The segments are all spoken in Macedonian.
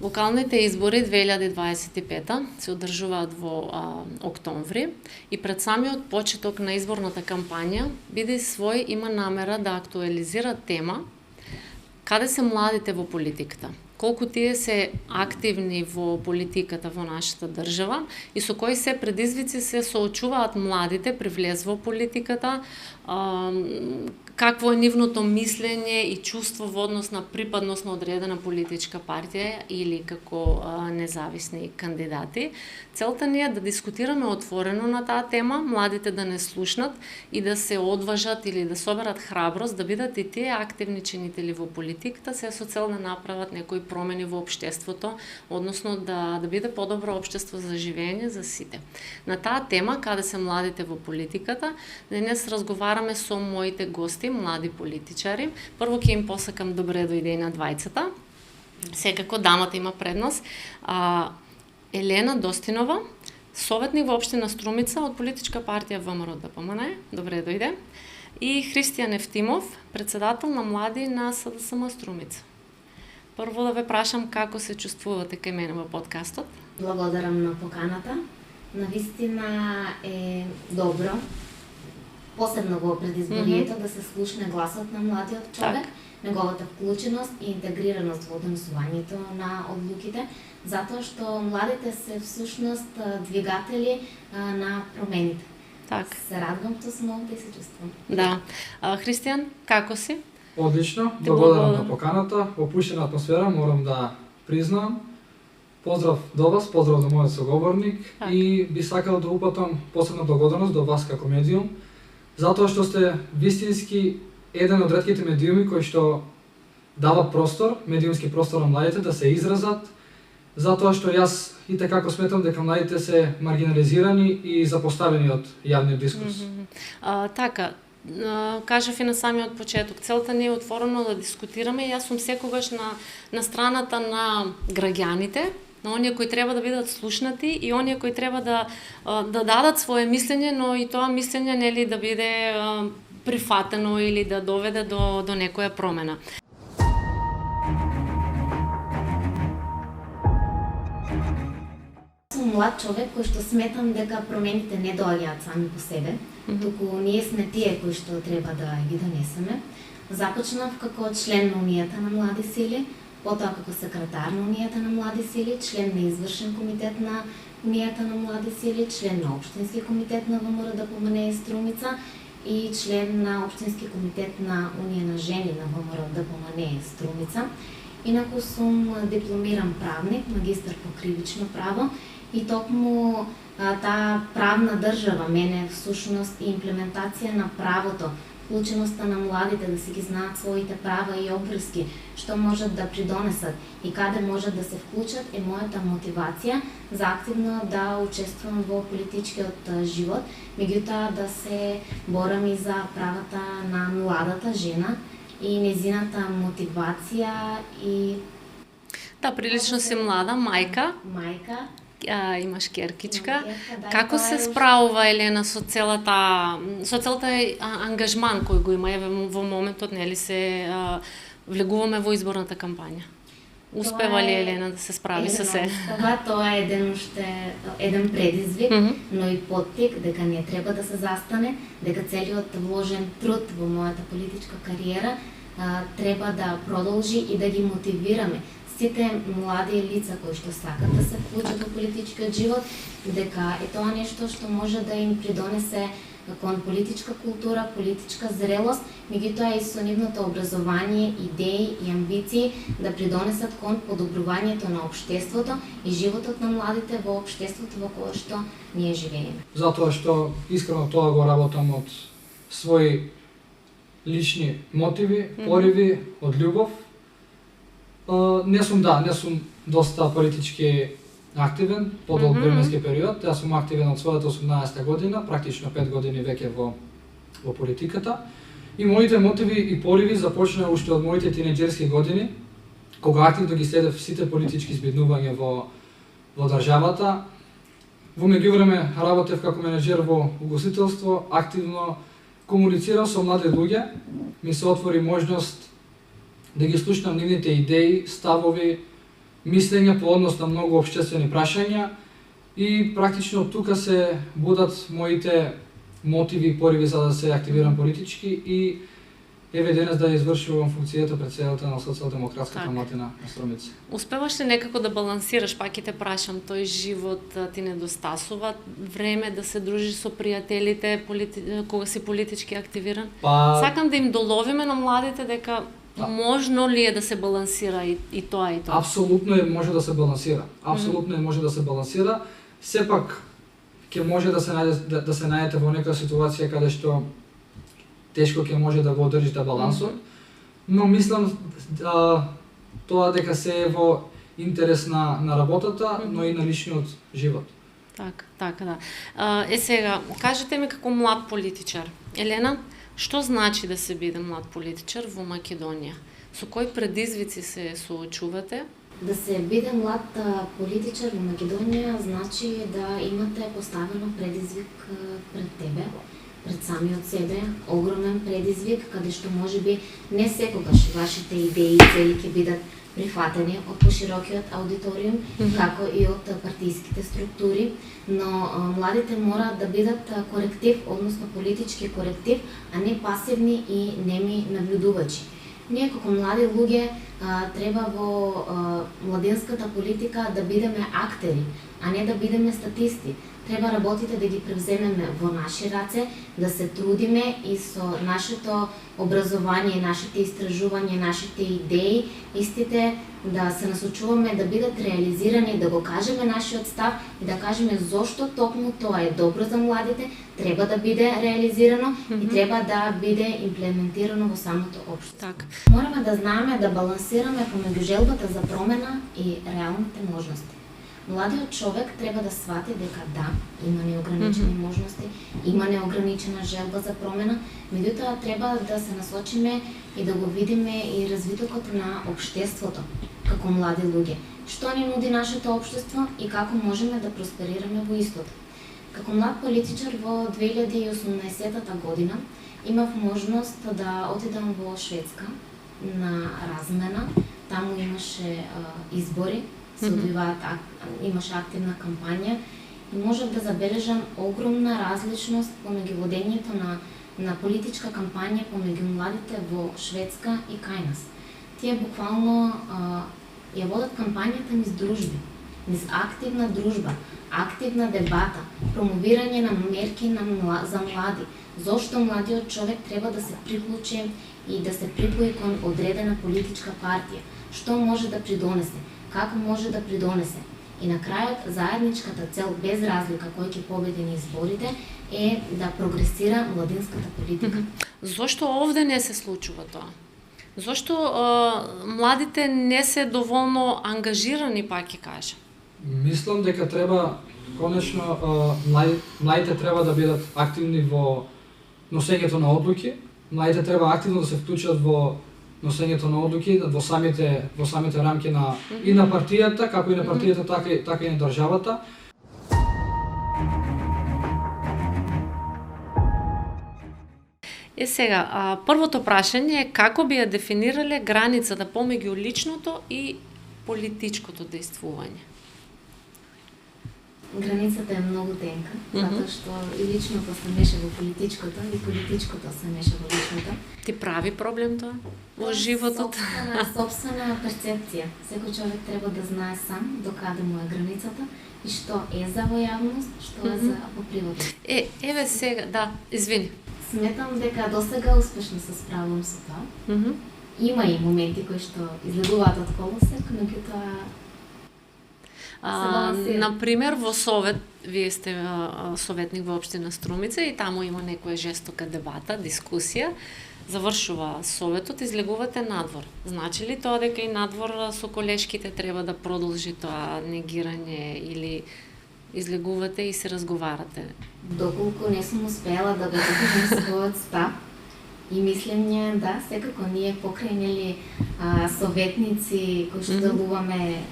Локалните избори 2025 се одржуваат во октомври и пред самиот почеток на изборната кампања Биди свој има намера да актуализира тема каде се младите во политиката, колку тие се активни во политиката во нашата држава и со кои се предизвици се соочуваат младите при влез во политиката, какво е нивното мислење и чувство во однос на припадност на одредена политичка партија или како независни кандидати. Целта ни е да дискутираме отворено на таа тема, младите да не слушнат и да се одважат или да соберат храброст да бидат и тие активни чинители во политиката, се со цел да направат некои промени во општеството, односно да биде подобро општество за живење за сите. На таа тема, каде се младите во политиката, денес разговараме со моите гости, млади политичари. Прво ќе им посакам добре дојде на двајцата. Секако дамата има предност. Елена Достинова, советник во општина Струмица од политичка партија ВМРО ДПМН. Добре дојде. И Христијан Евтимов, председател на млади на СДСМ Струмица. Прво да ве прашам како се чувствувате кај мене во подкастот. Благодарам на поканата. Навистина е добро, посебно во предизборието, да се слушне гласот на младиот човек, неговата вклученост и интегрираност во донесувањето на одлуките, затоа што младите се всушност двигатели на промените. Так. Се радвам што сум овде и се чувствам. Да. Христијан, како си? Одлично, благодарам на поканата. Во пушена атмосфера морам да признам. Поздрав до вас, поздрав до мојот соговорник и би сакал да упатам посебна благодарност до вас како медиум, затоа што сте вистински еден од ретките медиуми кои што дават простор, медиумски простор на младите да се изразат, затоа што јас и како сметам дека младите се маргинализирани и запоставени од јавниот дискурс. Така, кажав и на самиот почеток, целта ни е отворено да дискутираме. Јас сум секогаш на страната на граѓаните, на оние кои треба да бидат слушнати и оние кои треба да дадат свое мислење, но и тоа мислење нели да биде прифатено или да доведе до некоја промена. Сум млад човек кој што сметам дека промените не доаѓаат сами по себе, туку ние сме тие кои што треба да ги донесеме. Започнав како член на Унијата на млади сили, потоа како секретар на Унијата на млади сили, член на извршен комитет на Унијата на млади сили, член на општински комитет на ВМРО ДПМН Струмица и член на општински комитет на Унија на жени на ВМРО ДПМН Струмица. Инаку сум дипломиран правник, магистар по кривично право и токму таа правна држава мене всушност и имплементација на правото, вклученоста на младите да си ги знаат своите права и обврски, што можат да придонесат и каде можат да се вклучат е мојата мотивација за активно да учествувам во политичкиот живот, меѓутоа да се борам и за правата на младата жена и незината мотивација и... Да, прилично си млада, мајка. Мајка. Имаш керкичка. Како се справува Елена со целата ангажман кој го има во моментот, нели се влегуваме во изборната кампања? Успева ли Елена да се справи со се? Тоа е еден предизвик, но и поттик дека не треба да се застане, дека целиот вложен труд во мојата политичка кариера треба да продолжи и да ги мотивираме сите млади лица кои што сакат да се вклучат во политичкиот живот, дека е тоа нешто што може да им придонесе кон политичка култура, политичка зрелост, меѓутоа и со нивното образование, идеи и амбиции да придонесат кон подобрувањето на општеството и животот на младите во општеството во кое што ние живееме. Затоа што искрено тоа го работам од своји лични мотиви, пориви, од љубов. Не сум доста политички активен подолг временски период. Јас сум активен од својата 18 година, практично 5 години веќе во политиката. И моите мотиви и пориви започнаа уште од моите тинеџерски години, кога активно ги следев сите политички збиднувања во државата. Во меѓувреме работев како менеджер во угостителство, активно комуницирав со млади луѓе, ми се отвори можност да ги слушнам нивните идеи, ставови, мислења по однос на многу општествени прашања и практично тука се будат моите мотиви и пориви за да се активирам политички и еве денес да извршувам функцијата председател на Социјалдемократската младина на Струмица. Успеваш ли некако да балансираш, пак и те прашам, тој живот ти недостасува време да се дружиш со пријателите кога си политички активиран? Сакам да им доловиме на младите дека можно ли е да се балансира и тоа и тоа? Апсолутно може да се балансира. Апсолутно може да се балансира. Сепак ќе може да се најдете во некоја ситуација каде што тешко ќе може да го одржите балансот, но мислам тоа дека се е во интерес на работата, но и на личниот живот. Така, да. Сега, кажете ми како млад политичар, Елена, што значи да се биде млад политичар во Македонија? Со кои предизвици се соочувате? Да се биде млад политичар во Македонија значи да имате поставено предизвик пред тебе, пред самиот себе, огромен предизвик, каде што можеби не секогаш вашите идеи и цели ќе бидат прифатени од поширокиот аудиториум, како и од партиските структури, но младите мора да бидат коректив, односно политички коректив, а не пасивни и неми наблюдувачи. Ние како млади луѓе треба во младинската политика да бидеме актери, а не да бидеме статисти. Треба работите да ги превземеме во наши раце, да се трудиме и со нашето образование, нашите истражувања, нашите идеи, истите да се насочуваме да бидат реализирани, да го кажеме нашиот став и да кажеме зошто токму тоа е добро за младите, треба да биде реализирано и треба да биде имплементирано во самото општество. Мораме да знаеме да балансираме помеѓу желбата за промена и реалните можности. Младиот човек треба да свати дека да, има неограничени можности, има неограничена желба за промена, меѓутоа треба да се насочиме и да го видиме и развитокот на општеството како млади луѓе. Што ни нуди нашето општество и како можеме да просперираме во истото. Како млад политичар во 2018 година имав можност да отидам во Шведска на размена. Таму имаше избори, се одвиваат, имаше активна кампања и можев да забележам огромна различност помеѓу водењето на политичка кампања помеѓу младите во Шведска и кај нас. Тие буквално ја водат кампањата низ дружби, низ активна дружба, активна дебата, промовирање на мерки за млади. Зошто младиот човек треба да се приклучи и да се припои кон одредена политичка партија? Што може да придонесе? Како може да придонесе? И на крајот, заедничката цел, без разлика кој ќе победи на изборите, е да прогресира младинската политика. Зошто овде не се случува тоа? Зошто младите не се доволно ангажирани, пак ќе кажа? Мислам дека треба, конечно, младите треба да бидат активни во носењето на одлуки, младите треба активно да се вклучат во носењето на одлуки во самите рамки на и на партијата, како и на партијата, така и на државата. Сега, првото прашање е како би ја дефинирале границата помеѓу личното и политичкото действување? Границата е многу тенка, затоа што и личното се меша во политичкото, и политичкото се меша во личното. Ти прави проблем тоа во животот? Собствена перцепција. Секој човек треба да знае сам докаде му е границата и што е за во јавност, што е за по приватно. Еве сега, да, извини. Сметам дека досега успешно се справувам со тоа. Има и моменти кои што излегуваат од колосек, меѓутоа например, во Совет, вие сте советник во општина Струмица и таму има некоја жестока дебата, дискусија, завршува Советот, излегувате надвор. Значи ли тоа дека и надвор со колешките треба да продолжи тоа негирање или излегувате и се разговарате? Доколку не сум успела да го докажам својот став и мислење, да, секако ние покрај советници кои што делуваме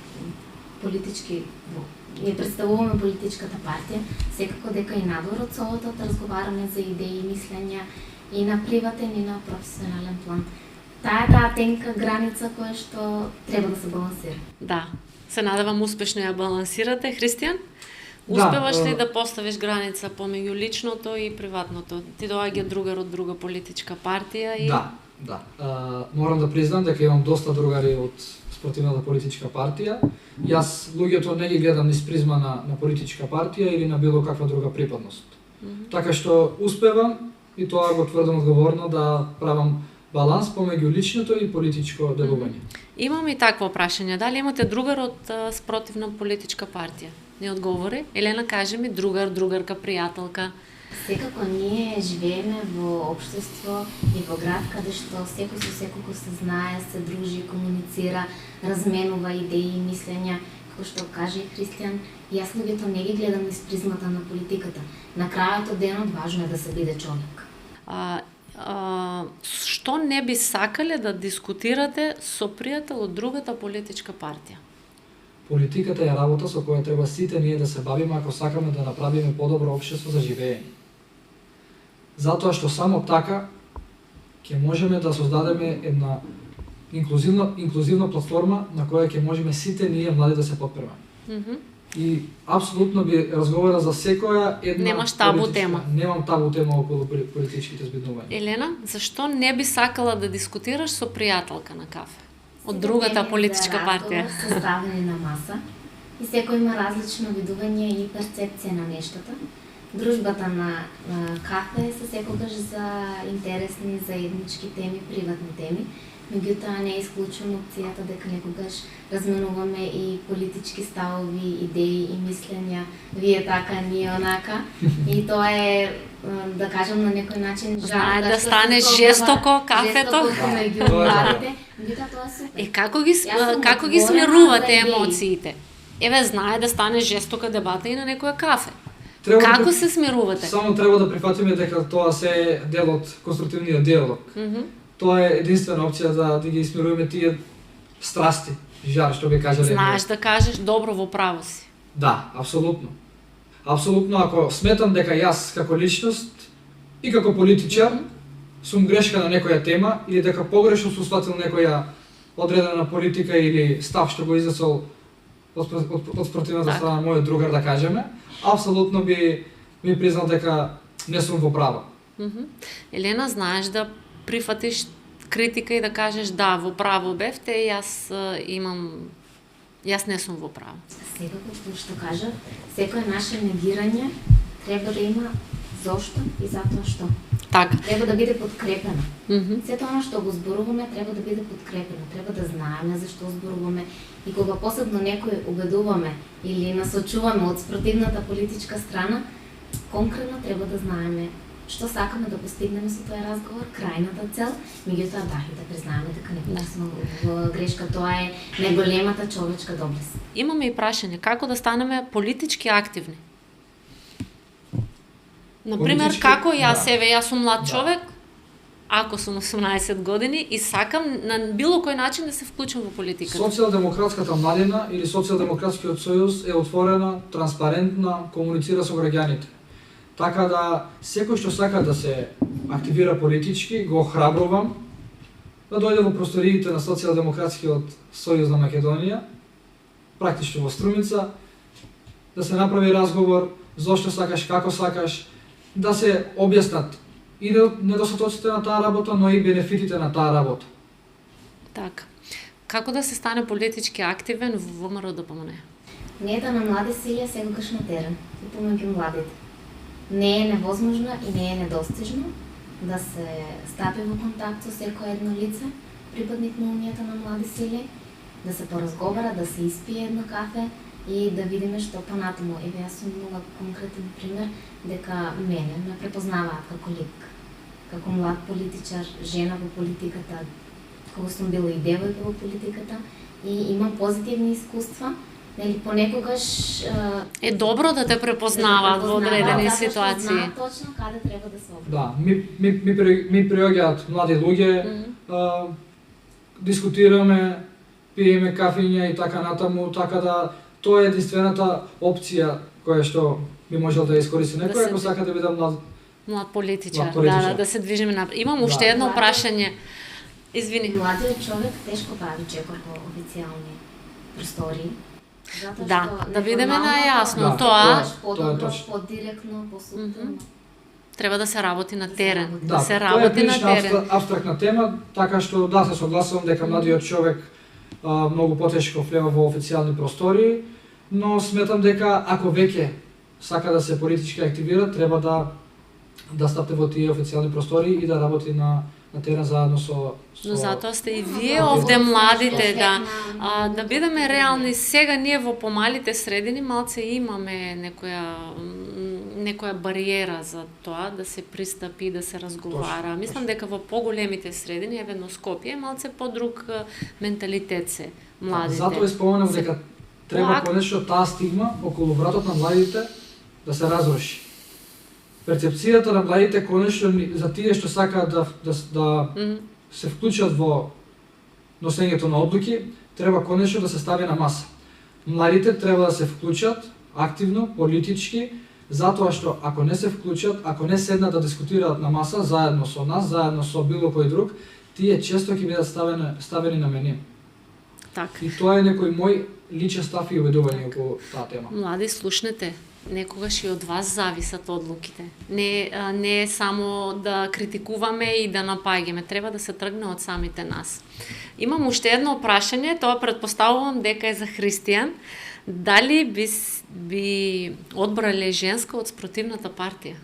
политички, ние представуваме политичката партија, секако дека и надвор од Советот разговараме за идеи, мислења и на приватен и на професионален план. Таа тенка граница која што треба да се балансира. Да, Се надевам успешно ја балансирате. Христијан? Да, Успеваш ли да поставиш граница помеѓу личното и приватното? Ти доаѓа другар од друга политичка партија и... Да. Морам да признам дека имам доста другари од спортивната политичка партија. Јас луѓето не ги гледам низ призма на политичка партија или на било каква друга припадност. Така што успевам, и тоа го тврдам одговорно, да правам баланс помеѓу личното и политичко делување. Имам и такво прашање. Дали имате другар од спротивна политичка партија? Не одговори. Елена, кажи ми, другарка, пријателка. Секако ние живееме во општество и во град каде што секој со секого се знае, се дружи, комуницира, разменува идеи и мислења. Како што каже и Христијан, јас луѓето не ги гледам низ призмата на политиката. На крајот од денот важно е да се биде човек. Што не би сакале да дискутирате со пријател од другата политичка партија? Политиката е работа со која треба сите ние да се бавиме ако сакаме да направиме подобро општество за живење. Затоа што само така ќе можеме да создадеме една инклузивна платформа на која ќе можеме сите ние млади да се подпремаме. И апсолутно би разговара за секоја една Немаш табу тема. Немам табу тема околу политичките збиднувања. Елена, зашто не би сакала да дискутираш со пријателка на кафе? Од другата политичка партија. Се ставени на маса и секој има различно видување и перцепција на нештата. Дружбата на кафе се секогаш за интересни, заеднички теми, приватни теми. Меѓутоа не исклучувам опцијата дека некогаш разменуваме и политички ставови, идеи и мислења, вие така, ние онака. И тоа е, да кажам на некој начин, Знае да стане жестоко кафето. Жестоко меѓу младите. Меѓутоа тоа е супер. Како ги смирувате емоциите? Еве, знае да стане жестока дебата и на некоја кафе. Како се смирувате? Само треба да прифатиме дека тоа се е дел од конструктивниот диалог. Тоа е единствена опција да ги смируваме тие страсти, жар, што би кажале. Знаеш да кажеш добро во право си. Да, апсолутно. Апсолутно, ако сметам дека јас како личност и како политичар сум грешка на некоја тема или дека погрешно сум сватил некоја одредена политика или став што го изнесол од спротивната страна на мојот другар, да кажеме, апсолутно би признал дека не сум во право. Елена, знаеш да прифатиш критика и да кажеш да, во право бевте, јас не сум во право. Секако што кажа, секое наше негирање треба да има зошто и затоа што. Така. Треба да биде подкрепено. Сето оно што го зборуваме треба да биде подкрепено. Треба да знаеме зашто зборуваме и кога посебно некој убедуваме или насочуваме од спротивната политичка страна, конкретно треба да знаеме што сакаме да постигнеме со тој разговор, крајната цел, меѓутоа да, и да признаеме дека не сме во грешка, тоа е најголемата човечка доблест. Имаме и прашање, како да станеме политички активни? Например, како јас сум млад човек, ако сум 18 години и сакам на било кој начин да се вклучам во политиката. Социјалдемократската младина или Социјалдемократскиот сојуз е отворена, транспарентна, комуницира со граѓаните. Така да секој што сака да се активира политички, го охрабрувам да дојде во просториите на Социјалдемократскиот сојуз на Македонија, практично во Струмица, да се направи разговор зошто сакаш, како сакаш, да се објаснат и недостатоците на таа работа, но и бенефитите на таа работа. Така. Како да се стане политички активен во ВМРО ДПМН? Нејата на млади сили е секогаш на терен и помеѓу младите. Не е невозможно и не е недостижно да се стапи во контакт со секој едно лице, припадник на Унијата на млади сили, да се поразговара, да се испие едно кафе и да видиме што понатаму. Еве, јас сум многу конкретен пример дека мене ме препознаваат како лик, како млад политичар, жена во политиката, кога сум била и девојка во политиката и имам позитивни искуства. Нели понекогаш е добро да те препознаваат во одредени ситуации. Знаат точно каде треба да се обрати. Да, ми приоѓаат млади луѓе, дискутираме, пиеме кафиња и така натаму, така да тоа е единствената опција која што би можел да искористи некој ако сака да биде млад политичар. Да се движиме напред. Имам уште едно прашање. Извини. Младиот човек тешко прави чекор во официјални простории. Затоа Да, што да бидеме неформалното најасно, Да, тоа подобро, точно. подиректно, посуптилно. треба да се работи на терен, Да, се тоа е работи на прилично терен. абстрактна тема, така што да се согласувам дека младиот човек многу потешко влева во официјални простори, но сметам дека ако веќе сака да се политички активира, треба да стапте во тие официјални простори и да работи на терен заедно со Но затоа сте и вие Да, овде да. младите да бидеме реални. Сега ние во помалите средини малце имаме некоја бариера за тоа да се пристапи, да се разговара. Точно, Мислам дека во поголемите средини, евено Скопје, малце подруг менталитет се младите. Затоа споменав се дека треба поак- конечно таа стигма околу вратот на младите да се разруши. Перцепцијата на младите конечно за тие што сакаат да Мгм. се вклучат во носењето на одлуки, треба конечно да се стави на маса. Младите треба да се вклучат активно, политички, затоа што ако не се вклучат, ако не седнат да дискутираат на маса заедно со нас, заедно со било кој друг, тие често ќе бидат ставени на мене. Така. И тоа е некој мој личен став и убедување околу таа тема. Млади, слушнете, некогаш и од вас зависат одлуките. Не е само да критикуваме и да напаѓаме, треба да се тргне од самите нас. Имам уште едно прашање, тоа претпоставувам дека е за Христијан. Дали би одбрале женска од спротивната партија?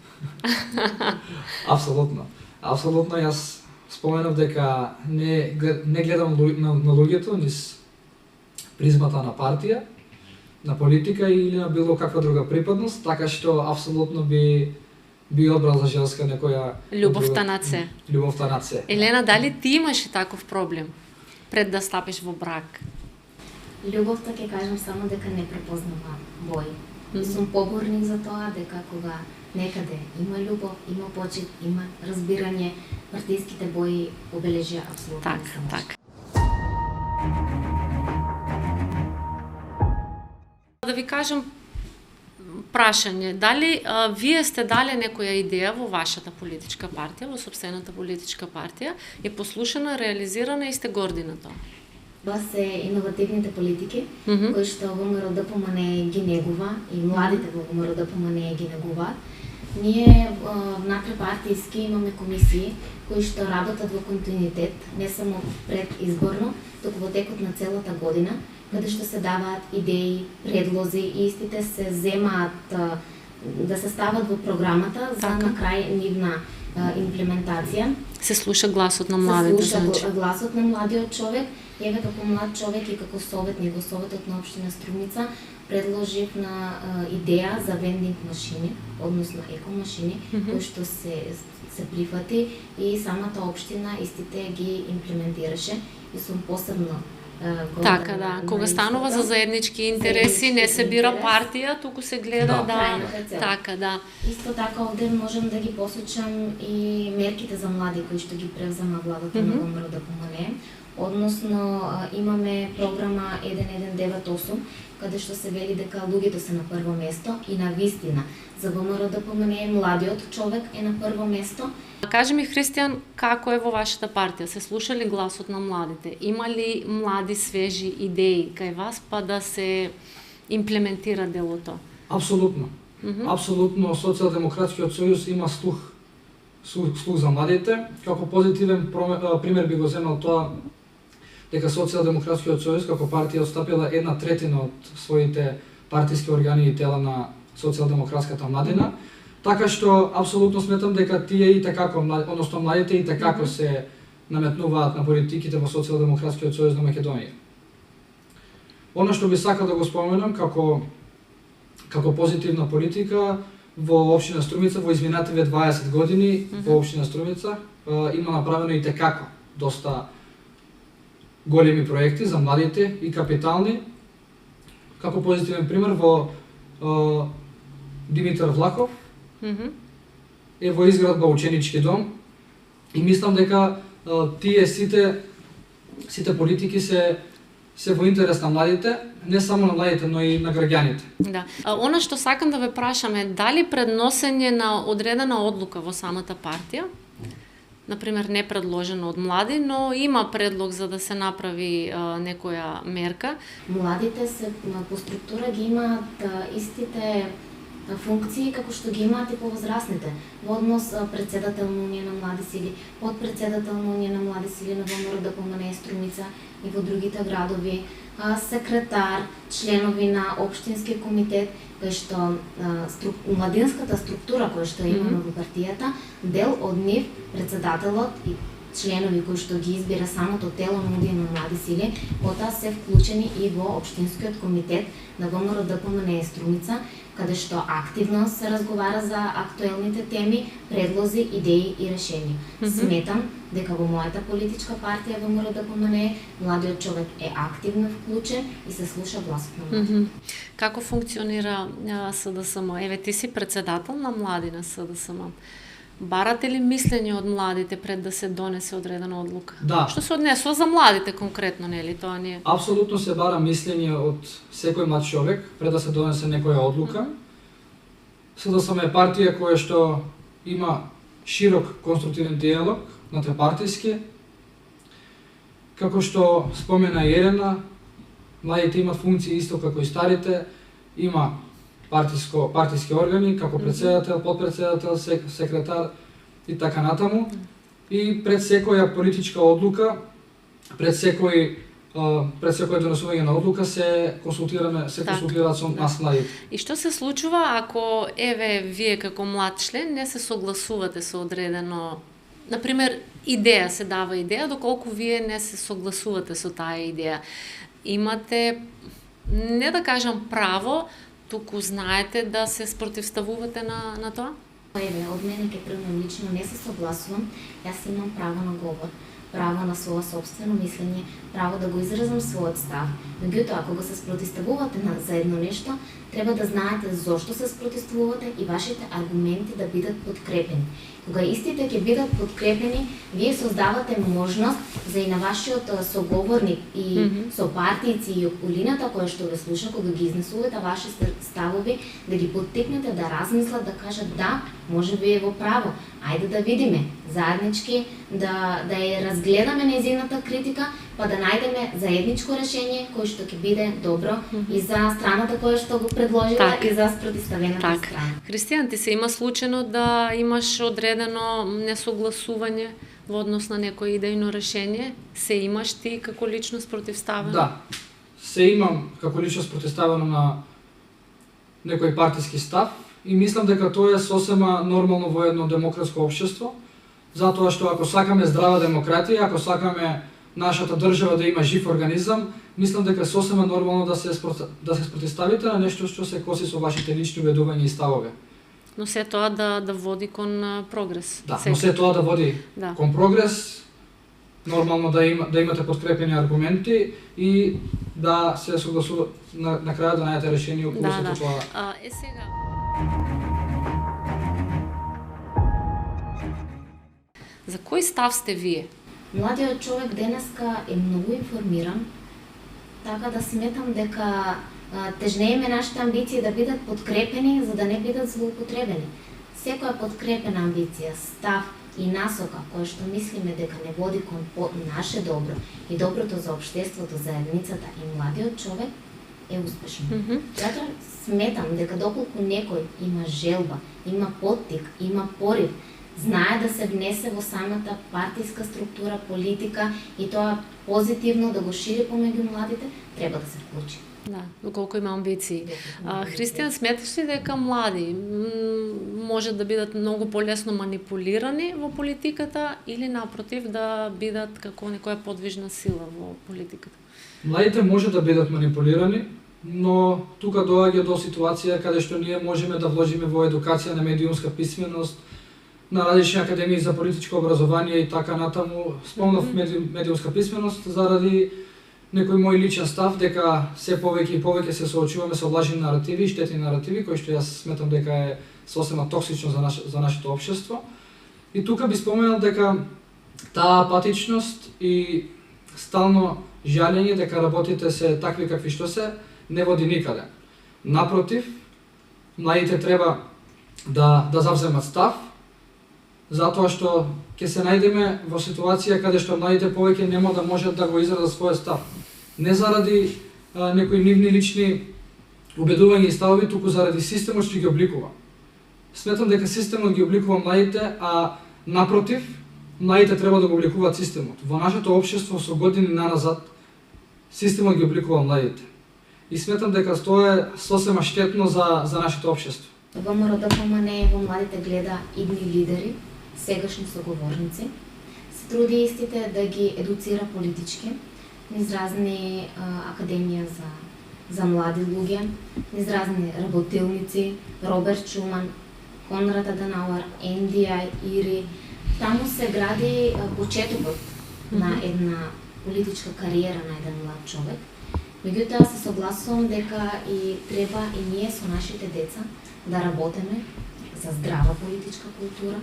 Апсолутно. Апсолутно, јас споменав дека не гледам на луѓето низ призмата на партија, на политика или на било каква друга припадност, така што апсолутно би одбрал за женска некоја Љубовта на се. Љубовта на се. Елена, дали ти имаш таков проблем пред да стапиш во брак? Љубовта ќе кажам само дека не препознава бои. И сум поборник за тоа дека кога некаде има љубов, има почит, има разбирање, партиските бои обележија апсолутно не се може. Так. Да ви кажам прашање, дали вие сте дале некоја идеја во вашата политичка партија, во сопствената политичка партија, е послушана, реализирана и сте горди на тоа? Тоа се иновативните политики, Мгм. кои што ВМРО ДПМН ги негува и младите во ВМРО ДПМН ги негуваат. Ние внатре-партијски имаме комисии кои што работат во континуитет, не само пред изборно, туку во текот на целата година, каде што се даваат идеи, предлози и истите се земаат да се стават во програмата за Така. на крај нивна имплементација. Се слуша гласот на Се младите, слуша значи. гласот на младиот човек. Еве како млад човек и како советник во Советот на општина Струмица предложив на идеја за вендинг машини, односно екомашини, кои што се прифати и самата општина истите ги имплементираше и сум посебно горда Така, да. на Кога станува за заеднички интереси, не се бира партија, туку се гледа Да. Крајната цел. Така, да. Исто така овде можам да ги посочам и мерките за млади кои што ги превзема владата на ВМРО ДПМН. Односно имаме програма 1198 каде што се вели дека луѓето се на прво место и на вистина за ВМРО ДПМН младиот човек е на прво место. Кажи ми, Христијан, како е во вашата партија? Се слуша ли гласот на младите? Има ли млади свежи идеи кај вас па да се имплементира делото? Апсолутно. Апсолутно Социјалдемократскиот сојуз има слух за младите. Како позитивен пример би го земал тоа дека Социјалдемократскиот сојуз како партија отстапила 1/3 од своите партиски органи и тела на социјалдемократската младина, така што апсолутно сметам дека тие и такако, односно младите и такако се наметнуваат на политиките во Социјалдемократскиот сојуз на Македонија. Она што би сакал да го споменам како позитивна политика во општина Струмица во изминативе 20 години во општина Струмица има направено и такако доста големи проекти за младите и капитални. Како позитивен пример во Димитар Влахов е во изградба ученички дом и мислам дека тие сите политики се во интерес на младите, не само на младите, но и на граѓаните. Да. Она што сакам да ве прашам е дали пред носење на одредена одлука во самата партија например, не предложено од млади, но има предлог за да се направи некоја мерка. Младите се по структура ги имаат истите функции како што ги имаат и повозрасните. Во однос председател на Унија на млади сили, подпредседател на Унија на млади сили на ВМРО ДПМНЕ Струмица и во другите градови, секретар, членови на општински комитет, кај што младинската структура која што имаме во партијата, дел од нив, председателот и членови кои што ги избира самото тело на Унија на млади сили, потоа се вклучени и во општинскиот комитет на ВМРО ДПМНЕ Струмица, каде што активно се разговара за актуелните теми, предлози, идеи и решенија. Сметам дека во мојата политичка партија ВМРО ДПМНЕ младиот човек е активно вклучен и се слуша гласот на младите. Како функционира СДСМ? Еве, ти си председател на млади на СДСМ. Барате ли мислење од младите пред да се донесе одредена одлука? Да. Што се однесува за младите конкретно, нели? Тоа не е. Апсолутно се бара мислење од секој млад човек пред да се донесе некоја одлука. СДСМ е партија која што има широк конструктивен диалог, надпартиски. Како што спомена Елена, младите имат функции исто како и старите, има партиски органи, како председател, подпредседател, секретар и така натаму. И пред секоја политичка одлука, пред секој донесување на одлука се консултираат со нас младите. И што се случува ако еве вие како млад член не се согласувате со одредено, например, идеја, се дава идеја, доколку вие не се согласувате со таа идеја? Имате, не да кажам право, туку знаете да се спротивставувате на тоа? Еве, од мене ке примам лично не се согласувам, јас имам право на говор, право на свое собствено мислење, право да го изразам својот став. Меѓутоа, ако го се спротивставувате за едно нешто, треба да знаете зошто се спротивставувате и вашите аргументи да бидат подкрепени. Кога истите ќе бидат подкрепени, вие создавате можност за и на вашиот соговорник и сопартијци и околината која што ве слуша кога ги изнесувате ваши ставови, да ги поттикнете да размислат, да кажат да, може би е во право. Ајде да видиме, заеднички да ја разгледаме нејзината критика, па да најдеме заедничко решение кој што ќе биде добро и за страната која што го предложила и за спротивставената страна. Христијан, ти се има случајно да имаш одредено несогласување во однос на некој идејно решение? Се имаш ти како личност противставена? Да, се имам како личност противставена на некој партиски став и мислам дека тоа е сосема нормално во едно демократско општество, затоа што ако сакаме здрава демократија, ако сакаме нашата држава да има жив организам, мислам дека сосема нормално да се спротивставите на нешто што се коси со вашите лични убедувања и ставови. Но се тоа да води кон прогрес. Да, но се тоа да води кон прогрес, нормално да имате подкрепени аргументи и да се согласува на крајот да најдете решение околу сето тоа. Сега за кој став сте вие? Младиот човек денеска е многу информиран, така да сметам дека тежнееме нашите амбиции да бидат подкрепени за да не бидат злоупотребени. Секоја подкрепена амбиција, став и насока која што мислиме дека не води кон наше добро и доброто за општеството, заедницата и младиот човек е успешно. Затоа сметам дека доколку некој има желба, има поттик, има порив, знае да се внесе во самата партиска структура, политика и тоа позитивно да го шири помеѓу младите, треба да се вклучи. Да, доколку има амбиции. Христијан, сметаш ли дека млади може да бидат многу полесно манипулирани во политиката или напротив да бидат како некоја подвижна сила во политиката? Младите може да бидат манипулирани, но тука доаѓа до ситуација каде што ние можеме да вложиме во едукација на медиумска писменост, на различни академии за политичко образование и така натаму. Спомнав медиумска писменост заради некој мој личен став дека се повеќе и повеќе се соочуваме со лажни наративи и штетни наративи кои што јас сметам дека е сосема токсично за нашето општество. И тука би споменал дека таа апатичност и стално жалење дека работите се такви какви што се не води никаде. Напротив, младите треба да завземат став затоа што ќе се најдеме во ситуација каде што младите повеќе нема да можат да го изразат својот став. Не заради некои нивни лични убедувања и ставови, туку заради системот што ги обликува. Сметам дека системот ги обликува младите, а напротив, младите треба да го обликуваат системот. Во нашето општество со години наназад системот ги обликува младите. И сметам дека тоа е сосема штетно за нашето општество. ВМРО ДПМН во младите гледа идни лидери, сегашни соговорници, се труди истите да ги едуцира политички, низ разни академија за млади луѓе, низ разни работилници, Роберт Шуман, Конрад Аденауер, NDI, ИРИ. Таму се гради почетокот на една политичка кариера на еден млад човек. Меѓутоа се согласувам дека и треба и ние со нашите деца да работиме за здрава политичка култура,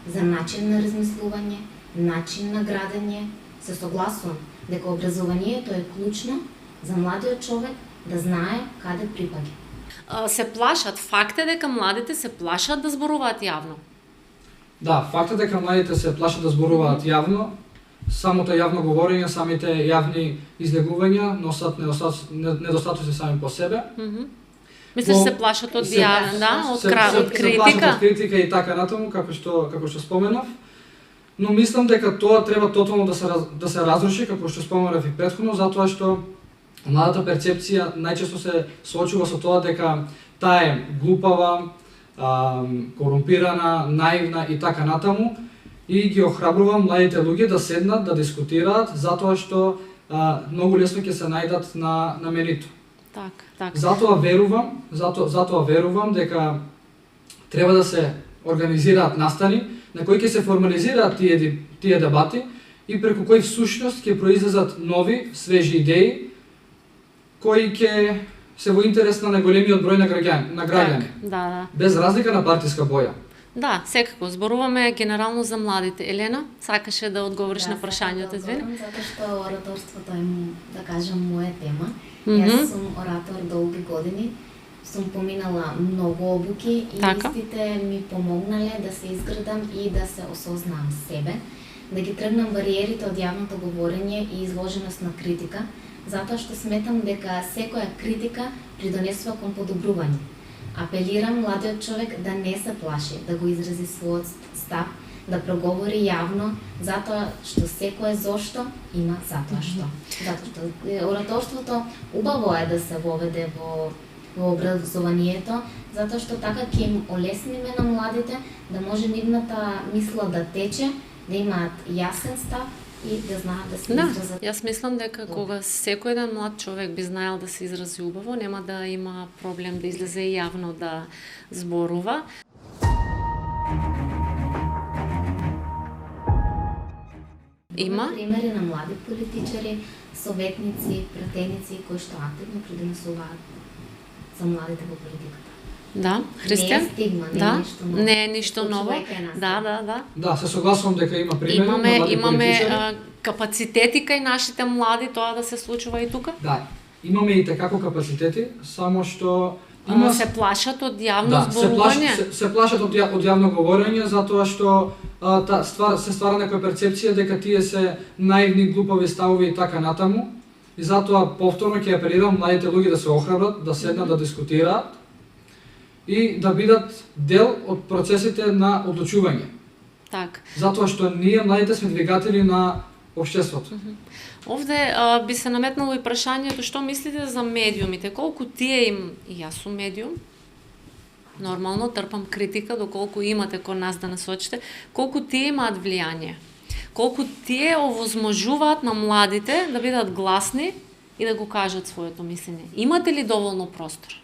за начин на размислување, начин на градење. Се согласувам дека образованието е клучно за младиот човек да знае каде припаѓа. Се плашат, факт е дека младите се плашат да зборуваат јавно. Да, фактот дека младите се плашат да зборуваат јавно, самото јавно говорење, самите јавни излегувања носат недостатоци сами по себе. Мислиш се плашат од од критика? Се плашат од критика и така натаму, како што споменав. Но мислам дека тоа треба тотално да се разруши, како што споменав и претходно, затоа што младата перцепција најчесто се соочува со тоа дека таа е глупава, корумпирана, наивна и така натаму, и ги охрабрувам младите луѓе да седнат, да дискутираат, затоа што многу лесно ќе се најдат на менито. Так. Затоа верувам дека треба да се организираат настани на кои ќе се формализираат тие дебати и преку кои всушност ќе произлезат нови, свежи идеи кои ќе се во интерес на најголемиот број на граѓани. Да. Без разлика на партиска боја. Да, секако. Зборуваме генерално за младите. Елена, сакаше да одговориш на прашањето, извини? Затоа што ораторството е, да кажам, моја тема. Јас сум оратор долги години, сум поминала многу обуки и истите ми помогнале да се изградам и да се осознам себе, да ги тргнам бариерите од јавното говорење и изложеност на критика, затоа што сметам дека секоја критика придонесува кон подобрување. Апелирам младиот човек да не се плаши, да го изрази својот став, да проговори јавно, затоа што секое зошто има затоа што. Затоа што ораторството убаво е да се воведе во образованието, затоа што така ќе им олесниме на младите да може нивната мисла да тече, да имаат јасен став и да знаат да се изразат. Јас мислам дека кога секој еден млад човек би знаел да се изрази убаво, нема да има проблем да излезе јавно да зборува. Има примери на млади политичари, советници, пратеници кои што активно придонесуваат за младите во политиката. Да, Христијан? Не е стигма, не е ништо ново. Не е ништо ново. Да. Да, се согласувам дека има примери на млади политичари. Имаме капацитети кај нашите млади тоа да се случува и тука? Да, имаме и такако капацитети, само што се плашат од јавно зборување. Се плашат од јавно говорење затоа што се ствара некоја перцепција дека тие се наивни, глупави ставови и така натаму. И затоа повторно ќе апелирам младите луѓе да се охрабрат, да седнат да дискутираат и да бидат дел од процесите на одлучување. Так. Затоа што ние младите сме двигатели на општеството. Овде би се наметнало и прашањето што мислите за медиумите, колку тие им, и јас сум медиум, нормално трпам критика доколку имате кон нас да насочите, колку тие имаат влијание, колку тие овозможуваат на младите да бидат гласни и да го кажат своето мислење. Имате ли доволно простор?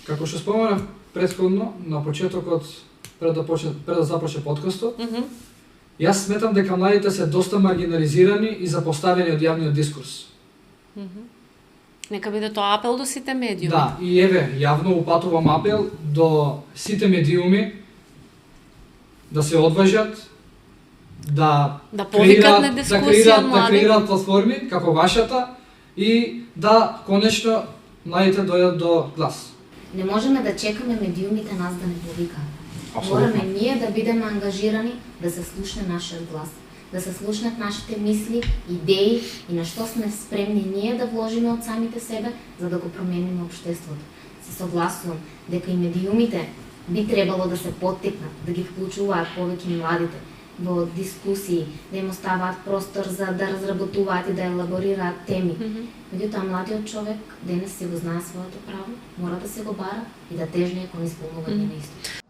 Како што споменав претходно на почетокот пред да започне подкастот, јас сметам дека младите се доста маргинализирани и запоставени од јавниот дискурс. Нека биде тоа апел до сите медиуми. Да, и еве, јавно упатувам апел до сите медиуми да се одважат, да повикат на дискусија да креираат платформи како вашата и да конечно младите дојдат до глас. Не можеме да чекаме медиумите нас да не повикаат. Апсолутно. Мораме ние да бидеме ангажирани, да се слушне нашиот глас, да се слушнат нашите мисли, идеи и на што сме спремни ние да вложиме од самите себе за да го промениме општеството. Се согласувам дека и медиумите би требало да се поттикнат, да ги вклучуваат повеќе младите во дискусии, да им оставаат простор за да разработуваат и да елаборираат теми. Меѓутоа, младиот човек денес си го знае своето право, мора да се го бара и да тежне кон исполнување на исто.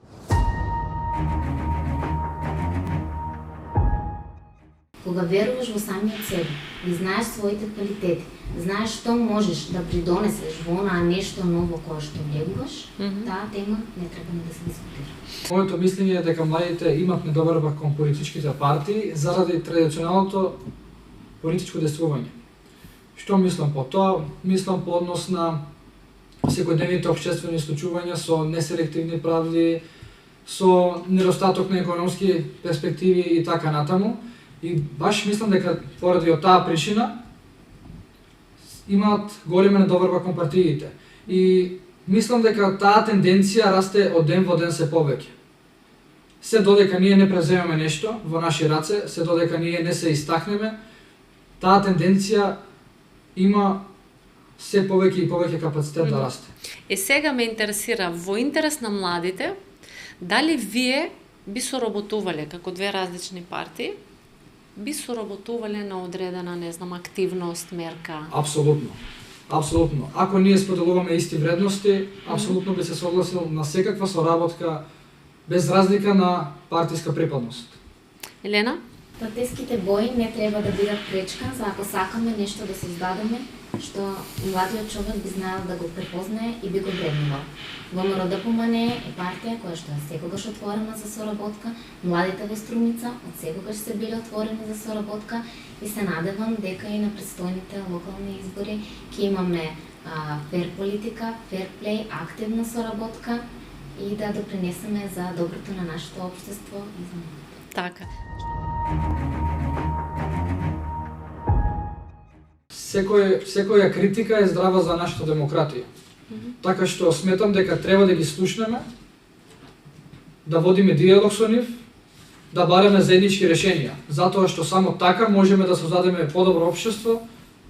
Кога веруваш во самиот себе и знаеш своите квалитети, знаеш што можеш да придонесеш во онаа нешто ново кое што влегуваш, таа тема не треба да се дискутира. Моето мислење е дека младите имат недоверба кон политичките партии заради традиционалното политичко действување. Што мислам по тоа? Мислам по однос на секојдневните општествени случувања со неселективни правди, со недостаток на економски перспективи и така натаму. И баш мислам дека поради од таа причина имаат голема недоверба кон партиите. И мислам дека таа тенденција расте од ден во ден се повеќе. Се додека ние не преземеме нешто во наши раце, се додека ние не се истакнеме, таа тенденција има се повеќе и повеќе капацитет да расте. Сега ме интересира, во интерес на младите, дали вие би соработувале како две различни партии, би соработувале на одредена, не знам, активност, мерка? Апсолутно. Апсолутно. Ако ние споделуваме исти вредности, апсолутно би се согласил на секаква соработка без разлика на партиска припадност. Елена? Партиските бои не треба да бидат пречка за ако сакаме нешто да создадеме што младиот човек би знаел да го препознае и би го вреднувал. ВМРО ДПМН е партија која што е секогаш отворена за соработка, младите во Струмица од секогаш се биле отворени за соработка и се надевам дека и на предстојните локални избори ќе имаме фер политика, фер плей, активна соработка и да допринесеме за доброто на нашето општество и за младите. Така. Секоја критика е здрава за нашата демократија. Така што сметам дека треба да ги слушнеме, да водиме диалог со нив, да бараме заеднички решенија, затоа што само така можеме да создадеме подобро општество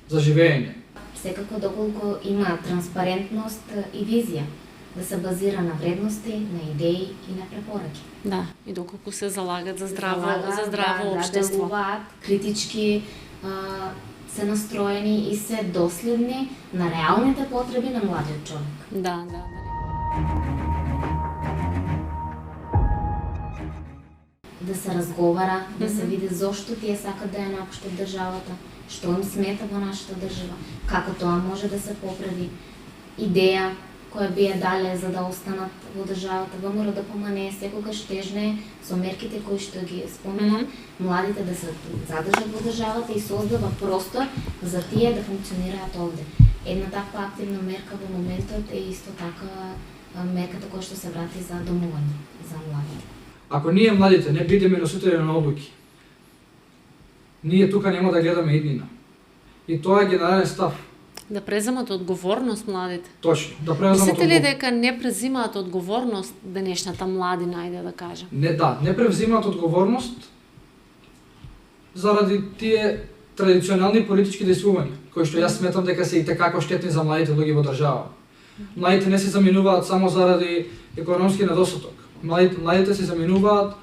за живење. Секако доколку има транспарентност и визија, да се базира на вредности, на идеи и на препораки. Да, и доколку се залагат за здраво да општество. делуваат критички, се настроени и се доследни на реалните потреби на младиот човек. Да. Да се разговара, да се види зошто тие сакат да ја напуштат државата, што им смета во нашата држава, како тоа може да се поправи, идеја која би ја дале за да останат во државата. ВМРО ДПМН секогаш тежне со мерките кои што ги споменам, младите да се задржат во државата и создава простор за тие да функционираат овде. Една таква активна мерка во моментот е исто така мерката која што се врати за домување за младите. Ако ние младите не бидеме носители на одлуки, ние тука нема да гледаме иднина. И тоа е генерален став. Да преземат одговорност младите. Точно, да преземат Мислите ли одговорност. дека не презимаат одговорност денешната младина, ајде да кажем? Не превзимаат одговорност заради тие традиционални политички действувања, кои што јас сметам дека се и tekako штетни за младите луѓе во држава. Младите не се заминуваат само заради економски недостаток. Младите се заминуваат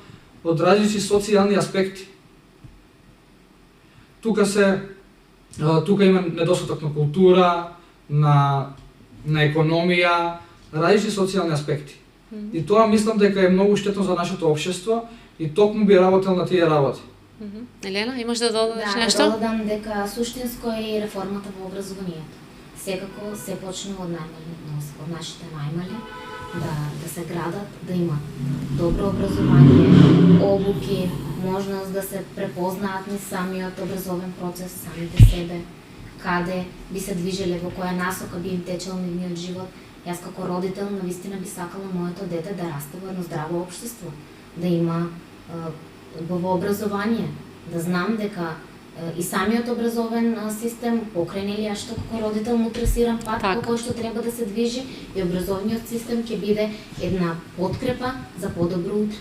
од различни социјални аспекти. Тука има недостаток на култура, на економија, различни социјални аспекти. И тоа мислам дека е многу штетно за нашето општество и токму би работел на тие работи. Елена, имаш да додадеш нешто? Да, додадам дека суштинско е и реформата во образованието. Секако се почнува од од нашите најмали, да се градат, да имат добро образование, обуки, можност да се препознаат низ самиот образовен процес, самите себе, каде би се движеле, во која насока би им течел нивниот живот. Јас како родител навистина би сакала моето дете да расте во едно здраво општество, да има убаво образование, да знам дека и самиот образовен систем, покрај нели јас што како родител му трасирам пат по кој што треба да се движи, и образовниот систем ќе биде една подкрепа за подобро утре.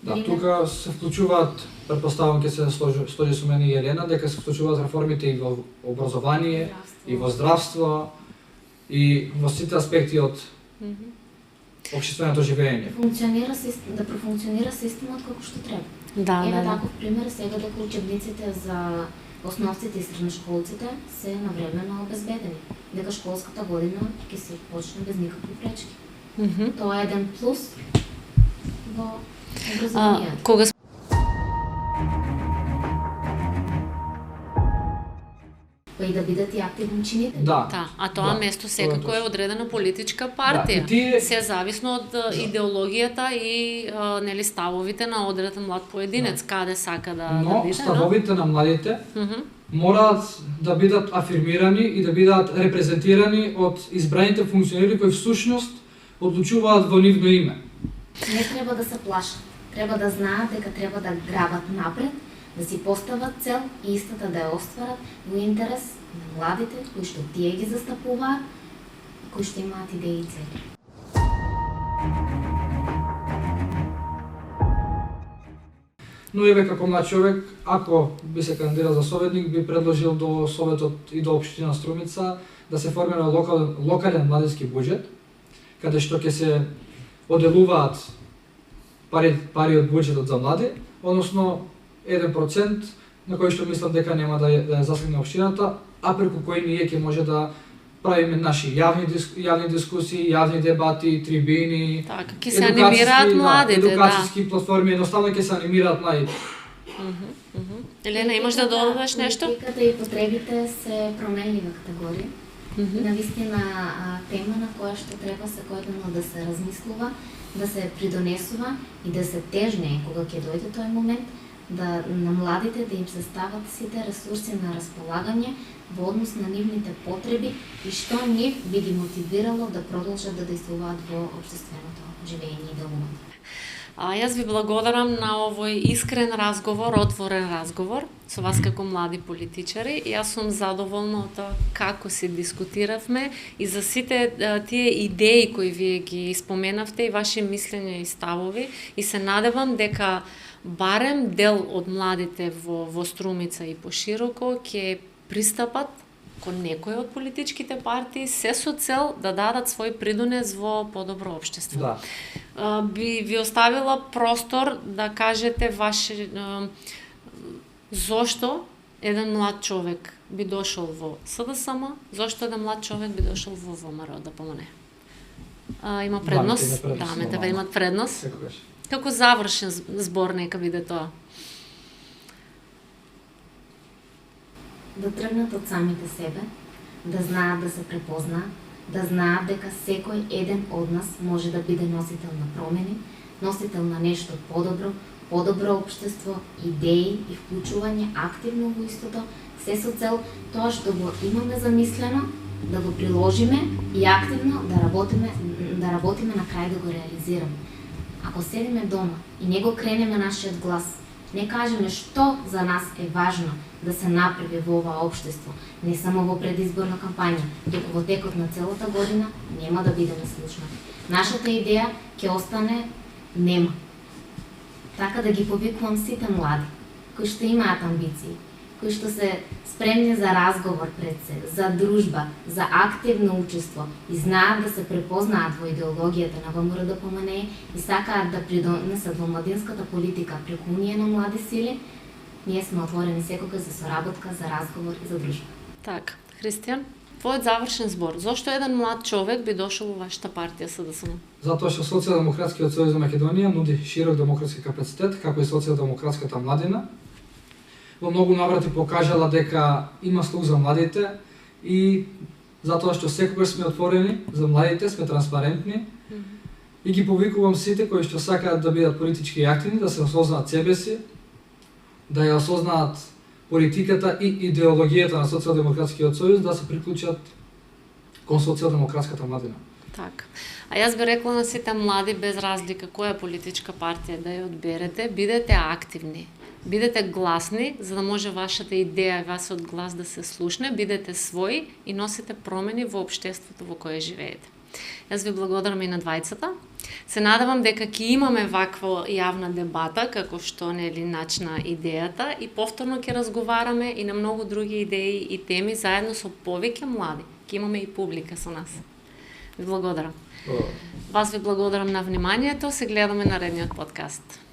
Да, тука се вклучуваат, претпоставам ќе се сложи со мене и Елена, дека се вклучуваат реформите и во образование, и во здравство, и во сите аспекти од општественото живење. Да профункционира системот како што треба. Да. Таков пример сега дека учебниците за основците и средношколците се навремено обезбедени. Дека школската година ќе се почне без никакви пречки. Тоа е еден плюс во образованието. Па и да бидат и активни ученици. Да, а тоа место секако е одредена политичка партија. Се зависно од идеологијата и нели ставовите на одреден млад поединец, каде сака да биде. Но ставовите на младите мораат да бидат афирмирани и да бидат репрезентирани од избраните функционери кои всушност одлучуваат во нивно име. Не треба да се плашат. Треба да знаат дека треба да грабат напред, да си постават цел и истата да ја остварат во интерес на младите кои што тие ги застапуваат, кои што имаат идеи и цели. Но еве како млад човек, ако би се кандидирал за советник, би предложил до советот и до општина Струмица да се формира локален младински буџет, каде што ќе се оделуваат пари од буџетот за млади, односно 1% на кој што мислам дека нема да ја засегне општината, а преку кој ние ќе може да правиме наши јавни дискусии, јавни дебати, трибини, така ќе се анимираат младите, едукацијски платформи, едноставно ќе се анимираат младите. Елена, имаш да додадеш нешто? Политиката и потребите се променлива категорија. Навистина тема на која што треба секојдневно да се размислува, да се придонесува и да се тежне кога ќе дојде тој момент, да на младите да им се стават сите ресурси на располагање во однос на нивните потреби и што нив би ги мотивирало да продолжат да действуваат во општественото живење и делување. Јас ви благодарам на овој искрен разговор, отворен разговор со вас како млади политичари. Јас сум задоволна од тоа како се дискутиравме и за сите тие идеи кои вие ги споменавте и ваши мислења и ставови, и се надевам дека барем дел од младите во Струмица и пошироко ќе пристапат кон некој од политичките партии се со цел да дадат свој придонес во подобро општество. Да. Би ви оставила простор да кажете зошто еден млад човек би дошол во СДСМ, зошто еден млад човек би дошол во ВМРО да помоне. Има предност? Дамите имат предност. Како завршен збор нека биде тоа? Да тргнат од самите себе, да знаат да се препознаат, да знаат дека секој еден од нас може да биде носител на промени, носител на нешто подобро општество, идеи и вклучување активно во истото, се со цел тоа што го имаме замислено, да го приложиме и активно да работиме на крај да го реализираме. Ако седиме дома и не го кренеме нашиот глас, не кажеме што за нас е важно да се направи во ова општество, не само во предизборна кампања, туку во текот на целата година, нема да бидеме слушнати. Нашата идеја ќе остане нема. Така да ги повикувам сите млади, кои што имаат амбиции, кои што се спремни за разговор пред се, за дружба, за активно учество и знаат да се препознаат во идеологијата на ВМРО ДПМН и сакаат да придонесат во младинската политика преку Унија на млади сили, ние сме отворени секогаш за соработка, за разговор и за дружба. Така, Христијан, твојот завршен збор. Зошто еден млад човек би дошол во вашата партија СДСМ? Затоа што Социјалдемократскиот сојуз за Македонија нуди широк демократски капацитет, како и социјалдемократската младина. Во многу наврати покажала дека има слух за младите и затоа што секогаш сме отворени за младите, сме транспарентни и ги повикувам сите кои што сакаат да бидат политички активни, да се осознаат себе си, да ја осознаат политиката и идеологијата на Социјалдемократскиот сојуз, да се приклучат кон социјалдемократската младина. Така. А јас би рекла на сите млади, без разлика која политичка партија да ја одберете, бидете активни. Бидете гласни, за да може вашата идеја и вашиот глас да се слушне, бидете своји и носите промени во општеството во кое живеете. Јас ви благодарам и на двајцата. Се надевам дека ќе имаме ваква јавна дебата, како што нели начна идејата, и повторно ќе разговараме и на многу други идеи и теми заедно со повеќе млади. Ќе имаме и публика со нас. Ви благодарам. Вас ви благодарам на вниманието. Се гледаме наредниот подкаст.